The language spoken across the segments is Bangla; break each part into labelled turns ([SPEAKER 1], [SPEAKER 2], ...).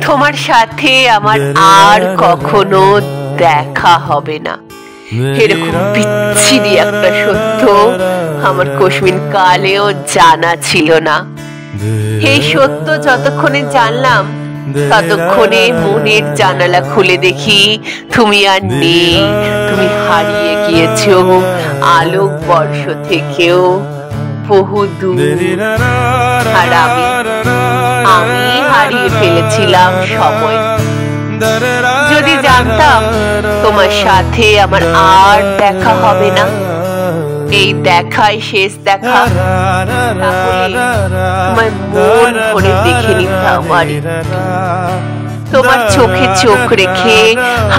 [SPEAKER 1] তোমার সাথে আমার আর কখনো দেখা হবে না, এরকম বিচ্ছিরি একটা সত্য আমার কোশমিন কালেও জানা ছিল না। এই সত্য যতক্ষণে জানলাম ততক্ষণে মনের জানালা খুলে দেখি তুমি আর নেই, তুমি হারিয়ে গিয়েছো আলোক বর্ষ থেকেও বহু দূর। আর আমি হারিয়ে ফেলেছিলাম সময়। যদি জানতাম তোমার সাথে আমার আর দেখা হবে না, এই দেখাই শেষ দেখা, তাহলে তোমায় মন ভরে দেখে নিতাম। আর তোমার চোখে চোখ রেখে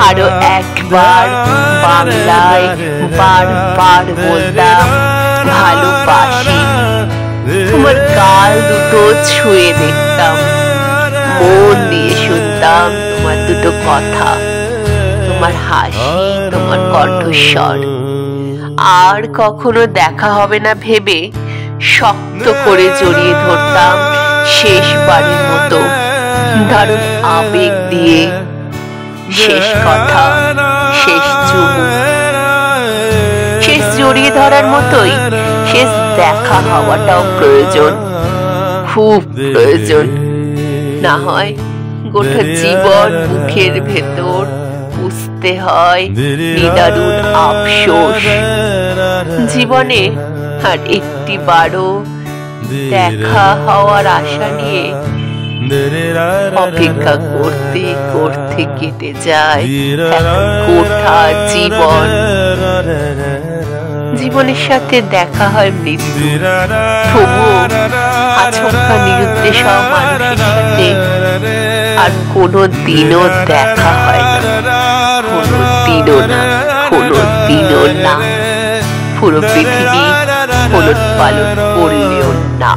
[SPEAKER 1] আরো একবার বাংলায় বারবার বলতাম ভালোবাসি। তোমার গাল দুটো ছুঁয়ে দেখতাম, মন দিয়ে শুনতাম তোমার দুটো কথা, তোমার হাসি, তোমার কণ্ঠস্বর। আর কখনো দেখা হবে না ভেবে শক্ত করে জড়িয়ে ধরতাম শেষবারের মতো, দারুণ আবেগ দিয়ে। শেষ কথা, শেষ চুমু, শেষ জড়িয়ে ধরার মতোই শেষ দেখা হওয়াটাও প্রয়োজন, খুব প্রয়োজন। না হয় গোটা জীবন মুখের ভেতর পুষতে হয় নিদারুণ আফসোস। জীবনে আর একটি বারও দেখা হওয়ার আশা নিয়ে অপেক্ষা করতে করতে কেটে যায় গোটা জীবন। জীবনের সাথে দেখা হয় মৃত্যু, তবুও আচমকা নিরুদ্দেশ হওয়া মানুষের সাথে আর কোনো দিনও দেখা হয় না, কোনো দিনও না, কোনো দিনও না। পুরো পৃথিবী ওলট পালট করলেও না।